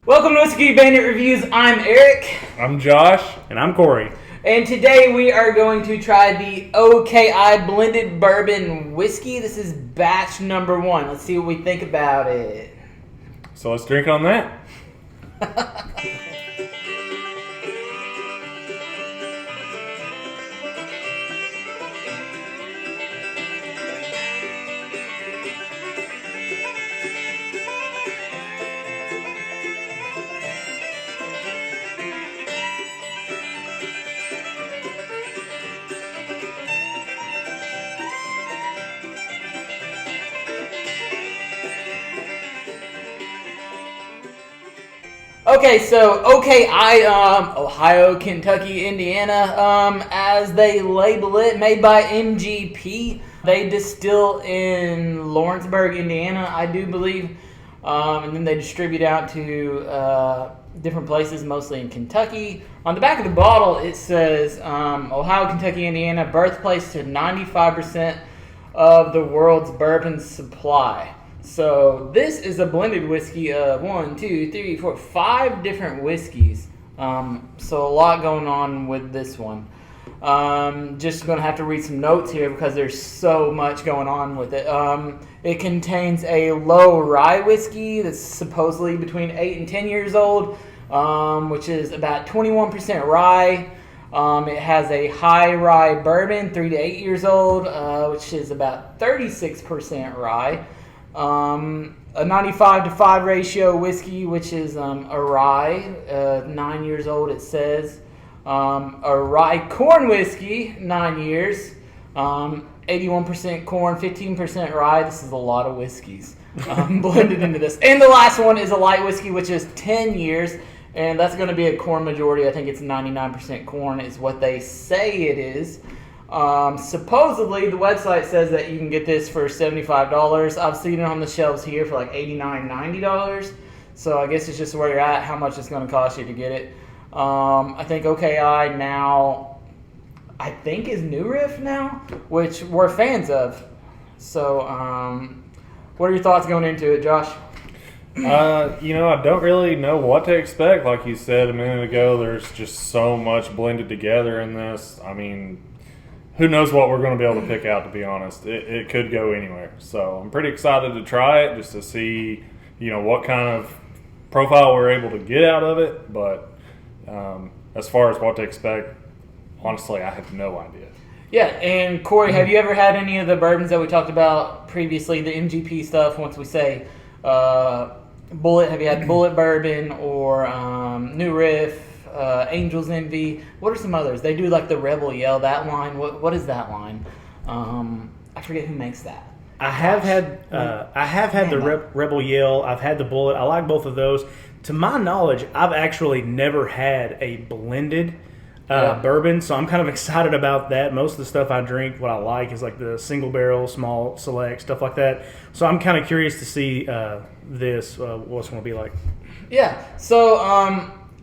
Welcome to Whiskey Bandit Reviews. I'm Eric. I'm Josh. And I'm Corey. And today we are going to try the OKI Blended Bourbon Whiskey. This is batch number 1. Let's see what we think about it. So let's drink on that. Okay, so OKI, Ohio, Kentucky, Indiana, as they label it, made by MGP. They distill in Lawrenceburg, Indiana, I do believe, and then they distribute out to different places, mostly in Kentucky. On the back of the bottle, it says Ohio, Kentucky, Indiana, birthplace to 95% of the world's bourbon supply. So this is a blended whiskey of 5 different whiskeys. So a lot going on with this one. Just going to have to read some notes here because there's so much going on with it. It contains a low rye whiskey that's supposedly between 8 and 10 years old, which is about 21% rye. It has a high rye bourbon, 3 to 8 years old, which is about 36% rye. A 95 to 5 ratio whiskey, which is a rye, 9 years old it says. A rye corn whiskey, 9 years. 81% corn, 15% rye. This is a lot of whiskeys blended into this. And the last one is a light whiskey, which is 10 years. And that's going to be a corn majority. I think it's 99% corn is what they say it is. Supposedly, the website says that you can get this for $75. I've seen it on the shelves here for like $89, $90. So I guess it's just where you're at, how much it's going to cost you to get it. I think OKI now, I think is New Riff now, which we're fans of. So, what are your thoughts going into it, Josh? I don't really know what to expect. Like you said a minute ago, there's just so much blended together in this. I mean, who knows what we're going to be able to pick out, to be honest. It could go anywhere. So I'm pretty excited to try it just to see, what kind of profile we're able to get out of it. But as far as what to expect, honestly, I have no idea. Yeah, and Corey, have you ever had any of the bourbons that we talked about previously, the MGP stuff, once we say Bullet? Have you had Bullet Bourbon or New Riff? Angel's Envy. What are some others? They do like the Rebel Yell, that line. What is that line? I forget who makes that. I have had the Rebel Yell. I've had the Bullet. I like both of those. To my knowledge, I've actually never had a blended bourbon, so I'm kind of excited about that. Most of the stuff I drink, what I like is like the single barrel, small select, stuff like that. So I'm kind of curious to see what's going to be like. Yeah. So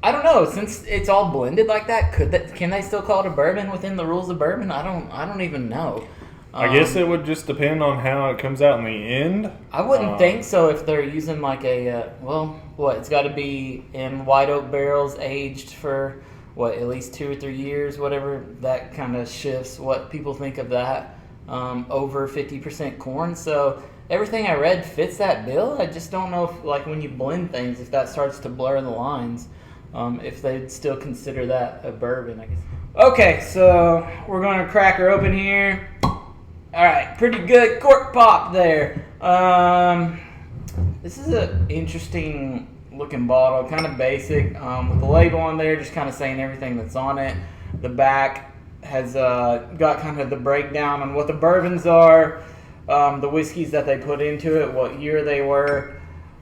I don't know. Since it's all blended like that, can they still call it a bourbon within the rules of bourbon? I don't even know. I guess it would just depend on how it comes out in the end. I wouldn't think so if they're using like it's got to be in white oak barrels aged for at least 2 or 3 years, whatever. That kind of shifts what people think of that. Over 50% corn. So everything I read fits that bill. I just don't know if, like, when you blend things, if that starts to blur the lines. If they'd still consider that a bourbon, I guess. Okay, so we're going to crack her open here. All right, pretty good cork pop there. This is an interesting looking bottle, kind of basic, with the label on there, just kind of saying everything that's on it. The back has got kind of the breakdown on what the bourbons are, the whiskeys that they put into it, what year they were.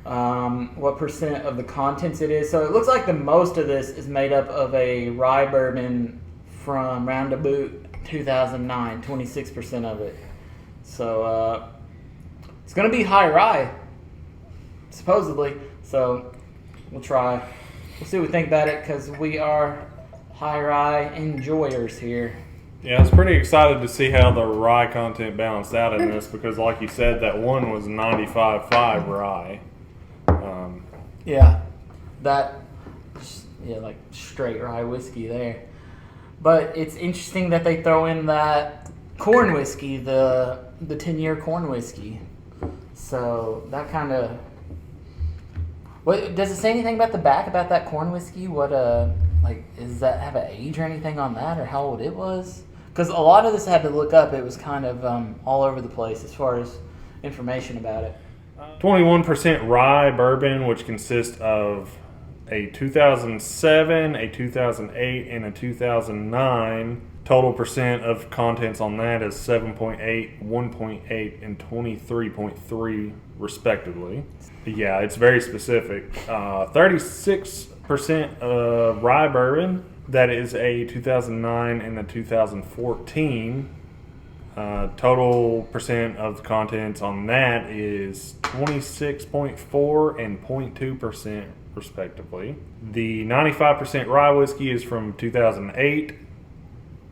What percent of the contents it is. So it looks like the most of this is made up of a rye bourbon from roundabout 2009, 26% of it. So it's going to be high rye, supposedly. So we'll try. We'll see what we think about it because we are high rye enjoyers here. Yeah, I was pretty excited to see how the rye content balanced out in this because, like you said, that one was 95.5 rye. Yeah. that, like straight rye whiskey there. But it's interesting that they throw in that corn whiskey, the 10-year corn whiskey. So that kind of... What does it say anything about the back about that corn whiskey? What does that have an age or anything on that, or how old it was? Because a lot of this I had to look up. It was kind of all over the place as far as information about it. 21% rye bourbon, which consists of a 2007, a 2008, and a 2009. Total percent of contents on that is 7.8, 1.8, and 23.3 respectively. Yeah, it's very specific. 36% rye bourbon. That is a 2009 and a 2014. Total percent of the contents on that is 26.4 and 0.2% respectively. The 95% rye whiskey is from 2008,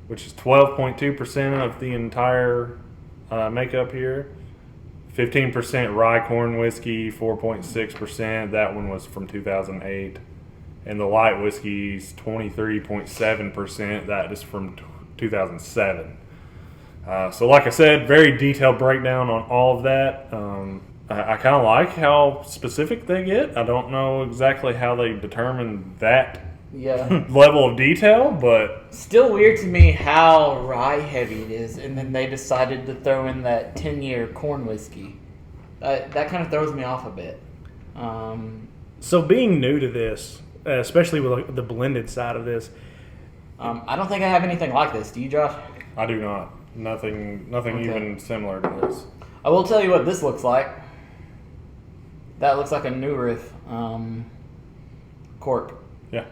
which is 12.2% of the entire makeup here. 15% rye corn whiskey, 4.6%. That one was from 2008. And the light whiskey's 23.7%. That is from 2007. So like I said, very detailed breakdown on all of that. I kind of like how specific they get. I don't know exactly how they determine that level of detail, but... Still weird to me how rye heavy it is, and then they decided to throw in that 10-year corn whiskey. That kind of throws me off a bit. So being new to this, especially with the blended side of this... I don't think I have anything like this. Do you, Josh? I do not. Nothing okay. Even similar to this. I will tell you what this looks like. That looks like a New Riff cork. Yeah.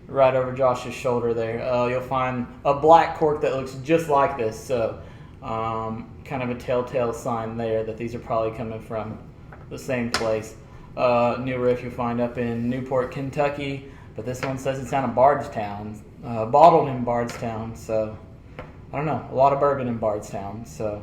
Right over Josh's shoulder there. You'll find a black cork that looks just like this. So kind of a telltale sign there that these are probably coming from the same place. New Riff you'll find up in Newport, Kentucky. But this one says it's out of Bardstown. Bottled in Bardstown. So... I don't know, a lot of bourbon in Bardstown, so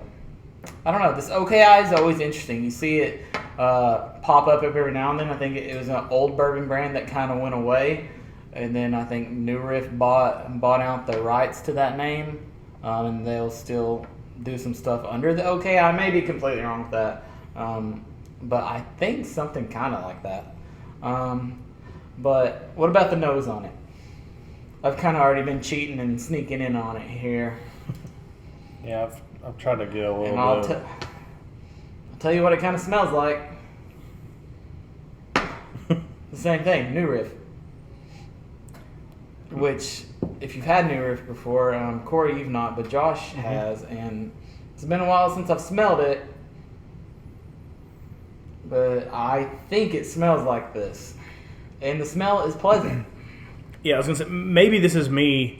I don't know. This OKI is always interesting. You see it pop up every now and then. I think it was an old bourbon brand that kind of went away, and then I think New Riff bought out the rights to that name, and they'll still do some stuff under the OKI. I may be completely wrong with that, but I think something kind of like that. But what about the nose on it? I've kind of already been cheating and sneaking in on it here. Yeah, I've tried to get a little I'll bit. I'll tell you what it kind of smells like. The same thing, New Riff. Which, if you've had New Riff before, Corey, you've not, but Josh has, and it's been a while since I've smelled it. But I think it smells like this. And the smell is pleasant. Yeah, I was going to say, maybe this is me...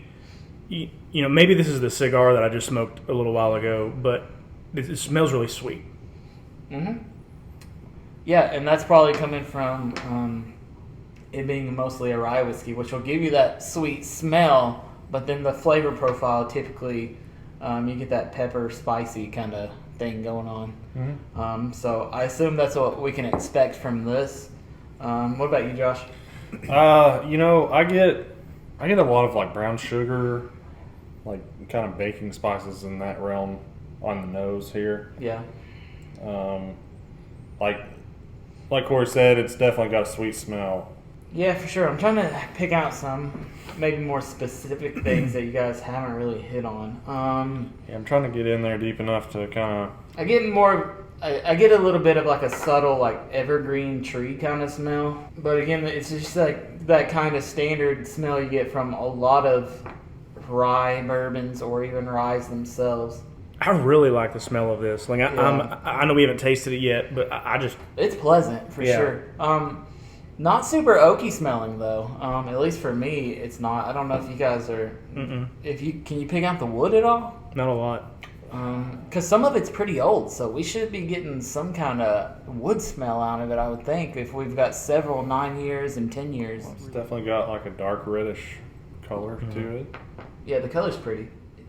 maybe this is the cigar that I just smoked a little while ago, but it smells really sweet. Mm-hmm. Yeah, and that's probably coming from it being mostly a rye whiskey, which will give you that sweet smell, but then the flavor profile, typically, you get that pepper, spicy kind of thing going on. Mm-hmm. So I assume that's what we can expect from this. What about you, Josh? I get a lot of like brown sugar, like kind of baking spices in that realm on the nose here. Yeah. Like Corey said, it's definitely got a sweet smell. Yeah, for sure. I'm trying to pick out some maybe more specific things that you guys haven't really hit on. Yeah, I'm trying to get in there deep enough to kind of... I get a little bit of like a subtle like evergreen tree kind of smell. But again, it's just like that kind of standard smell you get from a lot of rye bourbons or even ryes themselves. I really like the smell of this. Like I know we haven't tasted it yet, but I just... It's pleasant for sure. Not super oaky smelling though. At least for me, it's not. I don't know if you guys are. Can you pick out the wood at all? Not a lot. Because some of it's pretty old, so we should be getting some kind of wood smell out of it, I would think, if we've got several 9 years and 10 years. It's definitely got like a dark reddish color to it. Yeah, the color's pretty.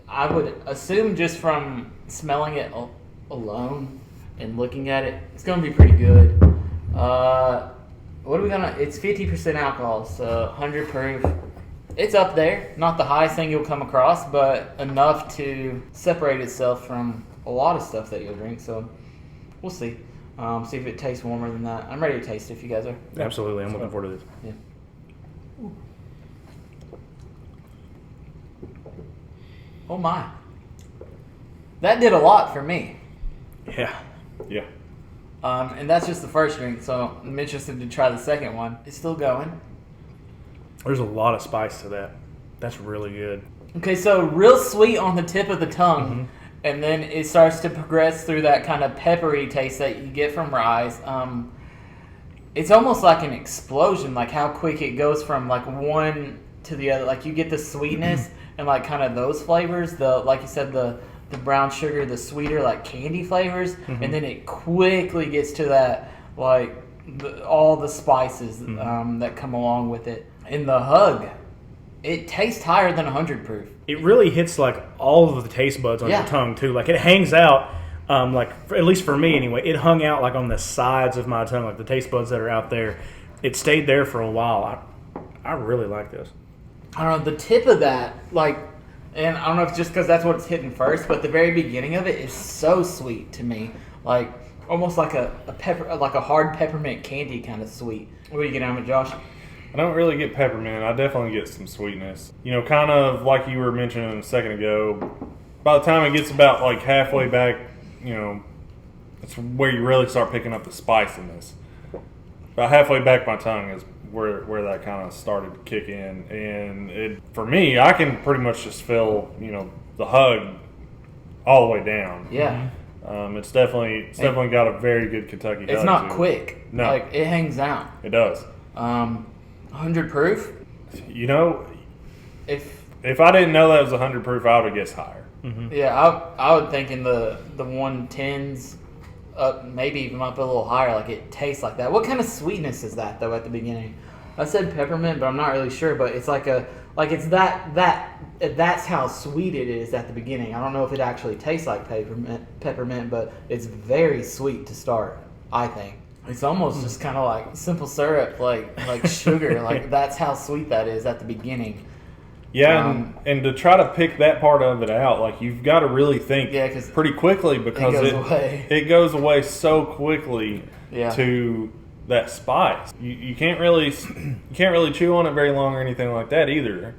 I would assume just from smelling it alone and looking at it, it's going to be pretty good. what are we gonna? It's 50% alcohol, so 100 proof. It's up there. Not the highest thing you'll come across, but enough to separate itself from a lot of stuff that you'll drink. So we'll see. See if it tastes warmer than that. I'm ready to taste it if you guys are. Absolutely. I'm looking forward to this. Yeah. Oh my. That did a lot for me. Yeah. Yeah. And that's just the first drink, so I'm interested to try the second one. It's still going. There's a lot of spice to that. That's really good. Okay, so real sweet on the tip of the tongue, and then it starts to progress through that kind of peppery taste that you get from rye. It's almost like an explosion, like how quick it goes from like one to the other. Like you get the sweetness and like kind of those flavors, the like you said, the brown sugar, the sweeter like candy flavors, and then it quickly gets to that like all the spices that come along with it. In the hug, it tastes higher than 100 proof. It really hits like all of the taste buds on your tongue too. Like it hangs out, at least for me anyway, it hung out like on the sides of my tongue, like the taste buds that are out there. It stayed there for a while. I really like this. I don't know, the tip of that, like, and I don't know if it's just because that's what it's hitting first, but the very beginning of it is so sweet to me. Like, almost like a pepper, like a hard peppermint candy kind of sweet. What do you get out of it, Josh? I don't really get peppermint. I definitely get some sweetness. You know, kind of like you were mentioning a second ago, by the time it gets about like halfway back, you know, it's where you really start picking up the spice in this. About halfway back my tongue is where that kind of started to kick in. And for me, I can pretty much just feel, you know, the hug all the way down. Yeah. It's definitely got a very good Kentucky hug. It's not quick. No. Like, it hangs out. It does. 100 proof? You know, If I didn't know that was 100 proof, I would have guessed higher. Yeah, I would think in the 110s, maybe even up a little higher, like it tastes like that. What kind of sweetness is that, though, at the beginning? I said peppermint, but I'm not really sure, but it's like it's that's how sweet it is at the beginning. I don't know if it actually tastes like peppermint, but it's very sweet to start, I think. It's almost just kind of like simple syrup, like sugar. Like that's how sweet that is at the beginning. Yeah, and to try to pick that part of it out, like you've got to really think pretty quickly because it goes away so quickly to that spice. You can't really chew on it very long or anything like that either.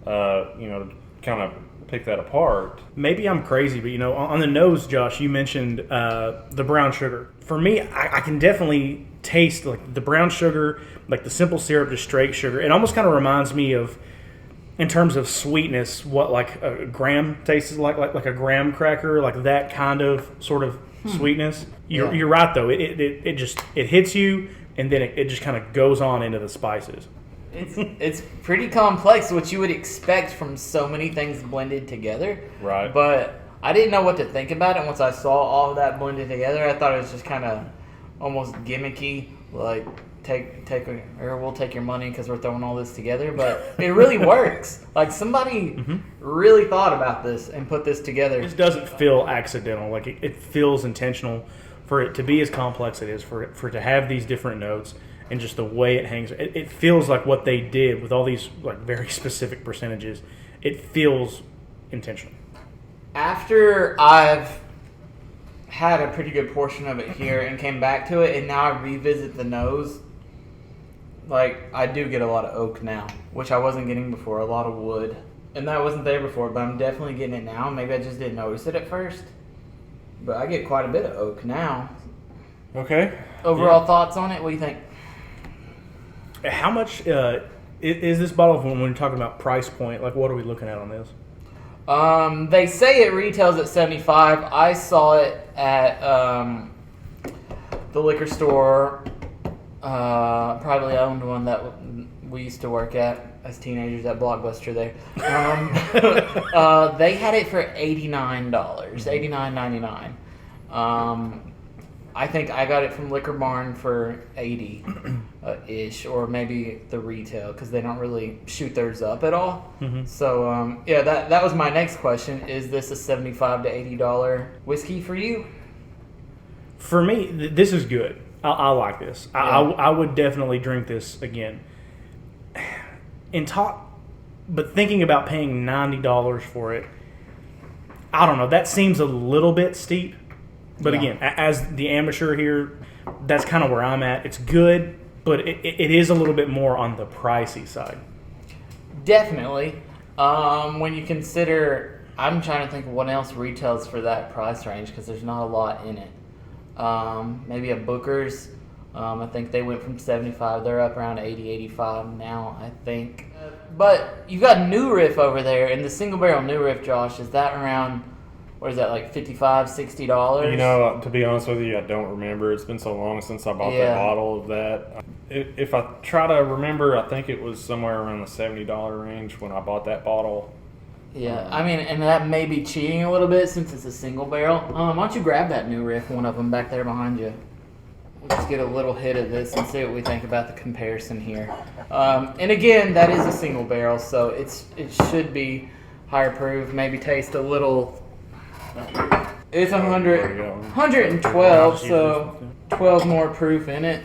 You know, to kind of pick that apart. Maybe I'm crazy, but you know, on the nose, Josh, you mentioned the brown sugar. For me, I can definitely taste like the brown sugar, like the simple syrup to straight sugar. It almost kind of reminds me of, in terms of sweetness, what like a graham tastes like a graham cracker, like that kind of sort of sweetness. You're right though. It just hits you, and then it just kind of goes on into the spices. It's pretty complex, what you would expect from so many things blended together. Right. But I didn't know what to think about it once I saw all of that blended together. I thought it was just kind of almost gimmicky, like we'll take your money because we're throwing all this together. But it really works. Like somebody really thought about this and put this together. It doesn't feel accidental. Like it feels intentional for it to be as complex as it is, for it to have these different notes. And just the way it hangs, it feels like what they did with all these like very specific percentages. It feels intentional. After I've had a pretty good portion of it here and came back to it, and now I revisit the nose, like I do get a lot of oak now, which I wasn't getting before. A lot of wood, and that wasn't there before, but I'm definitely getting it now. Maybe I just didn't notice it at first, but I get quite a bit of oak now. Okay. Overall thoughts on it? What do you think? How much is this bottle when we're talking about price point? Like, what are we looking at on this? They say it retails at $75. I saw it at the liquor store. Probably owned one that we used to work at as teenagers at Blockbuster there. They had it for $89, $89.99. I think I got it from Liquor Barn for $80-ish, or maybe the retail, because they don't really shoot theirs up at all. So, that was my next question. Is this a $75 to $80 whiskey for you? For me, this is good. I like this. Yeah. I would definitely drink this again. But thinking about paying $90 for it, I don't know. That seems a little bit steep. But again, as the amateur here, that's kind of where I'm at. It's good, but it is a little bit more on the pricey side. Definitely. When you consider, I'm trying to think of what else retails for that price range because there's not a lot in it. Maybe a Booker's. I think they went from 75. They're up around 80, 85 now, I think. But you got New Riff over there, and the single barrel New Riff, Josh, is that around, what is that, like $55, $60? You know, to be honest with you, I don't remember. It's been so long since I bought that bottle of that. If I try to remember, I think it was somewhere around the $70 range when I bought that bottle. Yeah, I mean, and that may be cheating a little bit since it's a single barrel. Why don't you grab that New Riff, one of them back there behind you? Let's get a little hit of this and see what we think about the comparison here. And again, that is a single barrel, so it should be higher proof. Maybe taste a little. It's 112, so 12 more proof in it.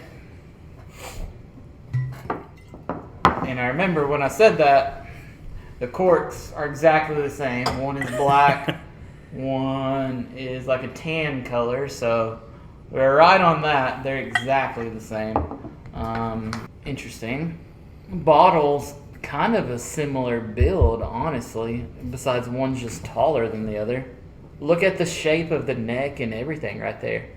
And I remember when I said that, the corks are exactly the same. One is black, one is like a tan color, so we're right on that. They're exactly the same. Interesting. Bottles, kind of a similar build, honestly, besides one's just taller than the other. Look at the shape of the neck and everything right there.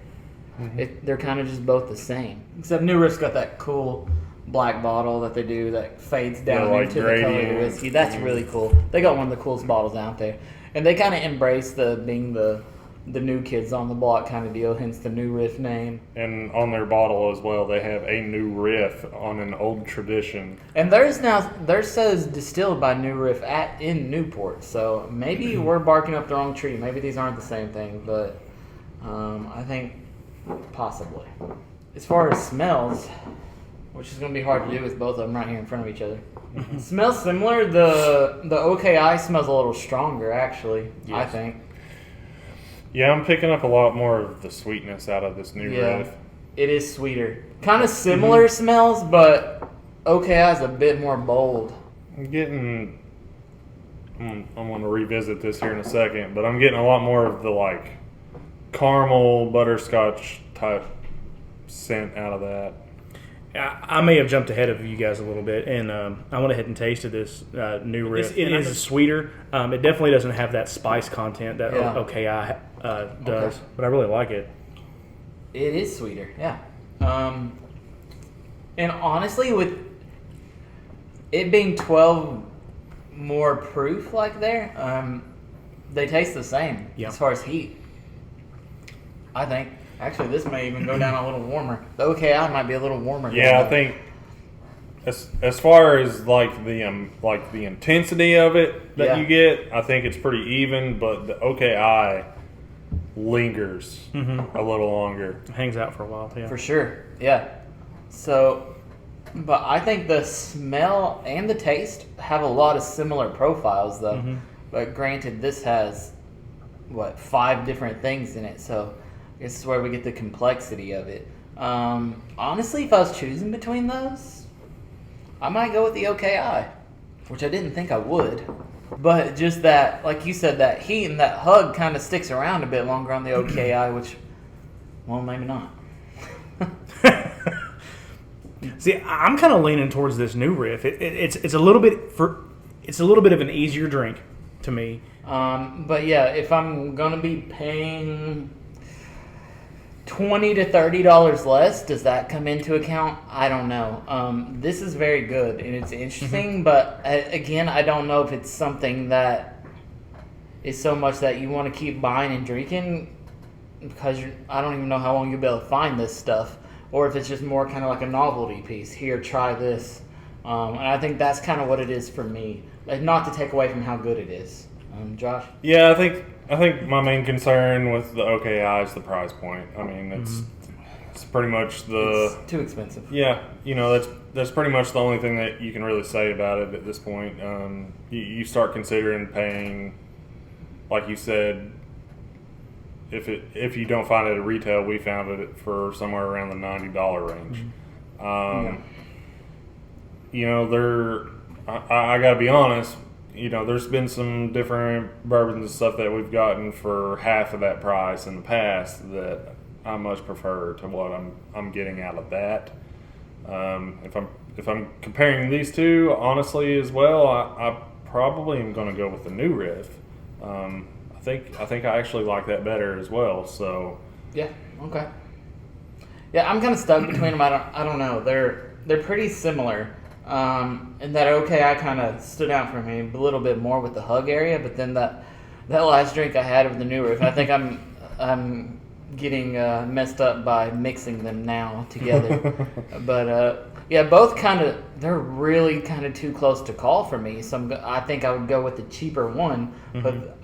Mm-hmm. They're kind of just both the same. Except New Riff's got that cool black bottle that they do that fades down into the color of the whiskey. That's really cool. They got one of the coolest bottles out there. And they kind of embrace being the new kids on the block kind of deal, hence the New Riff name. And on their bottle as well, they have a New Riff on an old tradition. And theirs says distilled by New Riff in Newport. So maybe we're barking up the wrong tree. Maybe these aren't the same thing, but I think possibly. As far as smells, which is going to be hard to do with both of them right here in front of each other. Smells similar. The OKI smells a little stronger, actually, yes. I think. Yeah, I'm picking up a lot more of the sweetness out of this New Riff. It is sweeter. Kind of similar smells, but OKI is a bit more bold. I'm going to revisit this here in a second, but I'm getting a lot more of the like caramel butterscotch type scent out of that. I may have jumped ahead of you guys a little bit, and I went ahead and tasted this New Riff. It is sweeter. It definitely doesn't have that spice content that OKI does, but I really like it. It is sweeter, yeah. And honestly, with it being 12 more proof like there, they taste the same as far as heat, I think. Actually, this may even go down a little warmer. The OKI might be a little warmer. Yeah, I think as far as like the intensity of it that you get, I think it's pretty even. But the OKI lingers a little longer. It hangs out for a while, yeah. For sure, yeah. So, but I think the smell and the taste have a lot of similar profiles, though. But granted, this has 5 different things in it, so. This is where we get the complexity of it. Honestly, if I was choosing between those, I might go with the OKI, which I didn't think I would. But just that, like you said, that heat and that hug kind of sticks around a bit longer on the OKI, which, well, maybe not. See, I'm kind of leaning towards this New Riff. It's a little bit of an easier drink to me. But yeah, if I'm gonna be paying $20 to $30 less, does that come into account? I don't know. This is very good and it's interesting, but again, I don't know if it's something that is so much that you want to keep buying and drinking because I don't even know how long you'll be able to find this stuff, or if it's just more kind of like a novelty piece. Here, try this. And I think that's kind of what it is for me. Like, not to take away from how good it is. Josh? Yeah, I think my main concern with the OKI is the price point. I mean, it's pretty much it's too expensive. Yeah, that's pretty much the only thing that you can really say about it at this point. You start considering paying, like you said, if you don't find it at retail, we found it for somewhere around the $90 range. You know, I got to be honest. You know, there's been some different bourbons and stuff that we've gotten for half of that price in the past that I much prefer to what I'm getting out of that. If I'm comparing these two, honestly, as well, I probably am going to go with the New Riff. I think I actually like that better as well. So yeah, okay. Yeah, I'm kind of stuck between them. I don't know. They're pretty similar. And that OKI kind of stood out for me a little bit more with the hug area, but then that last drink I had of the New Riff, I think I'm getting messed up by mixing them now together. But yeah, both they're really kind of too close to call for me. So I think I would go with the cheaper one, but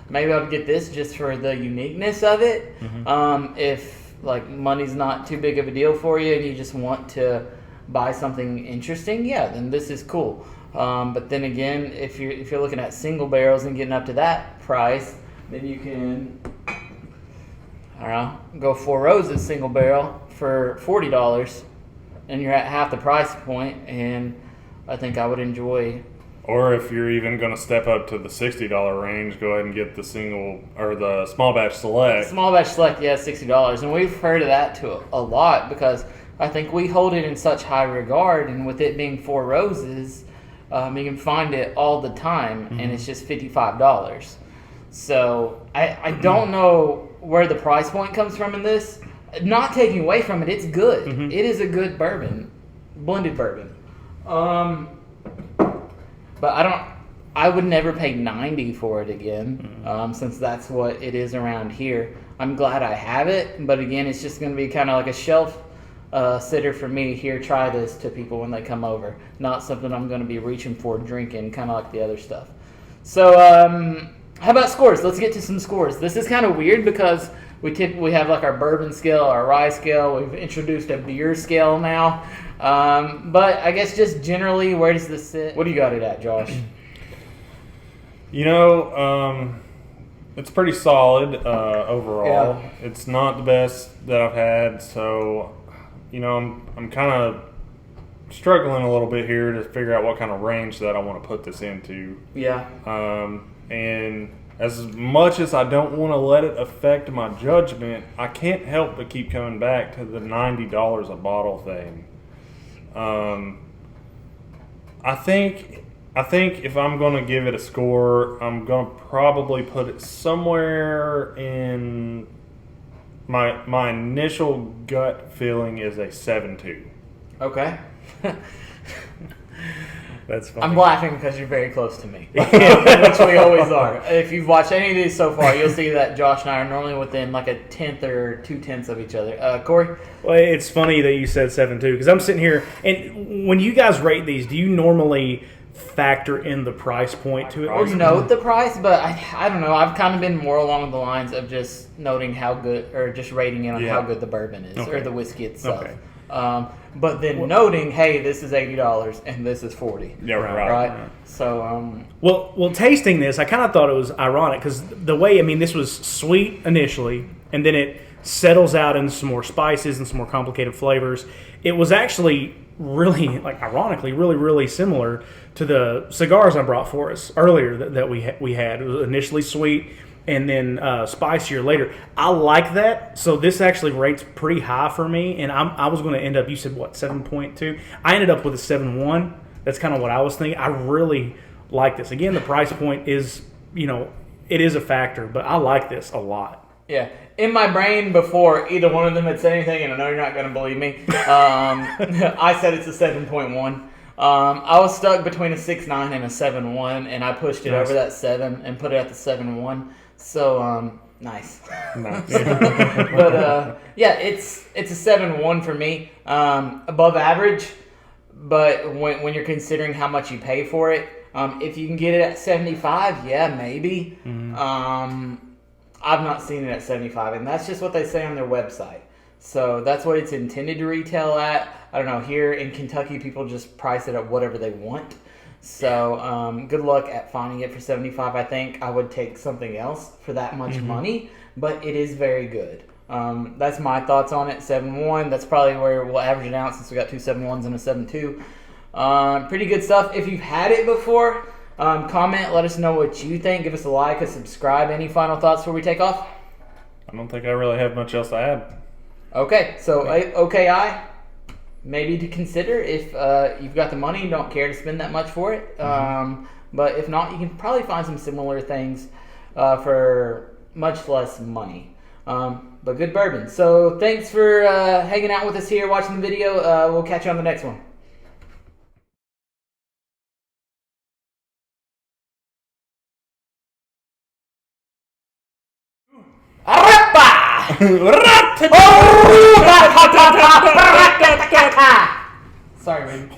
maybe I would get this just for the uniqueness of it. If like money's not too big of a deal for you and you just want to buy something interesting, yeah, then this is cool. But then again, if you're looking at single barrels and getting up to that price, then you can, I don't know, go Four Roses single barrel for $40, and you're at half the price point. And I think I would enjoy. Or if you're even going to step up to the $60 range, go ahead and get the single or the small batch select. Small batch select, yeah, $60, and we've heard of that to a lot because I think we hold it in such high regard, and with it being Four Roses, you can find it all the time, and it's just $55. So I don't know where the price point comes from in this. Not taking away from it, it's good. It is a good bourbon, blended bourbon. But I would never pay $90 for it again, since that's what it is around here. I'm glad I have it, but again, it's just going to be kind of like a shelf sitter for me. Here, try this to people when they come over. Not something I'm going to be reaching for drinking, kind of like the other stuff. So, how about scores? Let's get to some scores. This is kind of weird because we have like our bourbon scale, our rye scale. We've introduced a beer scale now. But I guess just generally, where does this sit? What do you got it at, Josh? You know, it's pretty solid overall. Yeah. It's not the best that I've had, so you know, I'm kind of struggling a little bit here to figure out what kind of range that I want to put this into. Yeah. And as much as I don't want to let it affect my judgment, I can't help but keep coming back to the $90 a bottle thing. I think if I'm going to give it a score, I'm going to probably put it somewhere in my initial gut feeling is a 7.2. Okay. That's funny. I'm laughing because you're very close to me, which we always are. If you've watched any of these so far, you'll see that Josh and I are normally within like a tenth or 2/10 of each other. Corey? Well, it's funny that you said 7.2 because I'm sitting here, and when you guys rate these, do you normally factor in the price point to it? Or note the price, but I don't know. I've kind of been more along the lines of just noting how good, or just rating it on how good the bourbon is, or the whiskey itself. Okay. But then noting, hey, this is $80 and this is $40. Yeah, right. So, well, tasting this, I kind of thought it was ironic because the way, this was sweet initially, and then it settles out into some more spices and some more complicated flavors. It was actually really, ironically, really, really similar to the cigars I brought for us earlier that we had. It was initially sweet and then spicier later. I like that, so this actually rates pretty high for me, and I was going to end up, you said, what, 7.2? I ended up with a 7.1. That's kind of what I was thinking. I really like this. Again, the price point is, it is a factor, but I like this a lot. Yeah. In my brain, before either one of them had said anything, and I know you're not going to believe me, I said it's a 7.1. I was stuck between a 6.9 and a 7.1, and I pushed it over that 7 and put it at the 7.1. So, nice. But, yeah, it's a 7.1 for me. Above average, but when you're considering how much you pay for it, if you can get it at 75, yeah, maybe. I've not seen it at 75, and that's just what they say on their website. So that's what it's intended to retail at. I don't know. Here in Kentucky, people just price it at whatever they want. So good luck at finding it for 75. I think I would take something else for that much money. but it is very good. That's my thoughts on it. 7.1. That's probably where we'll average it out since we got 2 7.1s and a 7.2. Pretty good stuff. If you've had it before, comment. Let us know what you think. Give us a like, a subscribe. Any final thoughts before we take off? I don't think I really have much else to add. Okay, so OKI, maybe to consider if you've got the money and don't care to spend that much for it. But if not, you can probably find some similar things for much less money. But good bourbon. So thanks for hanging out with us here, watching the video. We'll catch you on the next one. Sorry, man.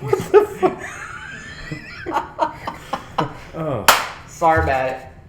Oh. Sorry about it.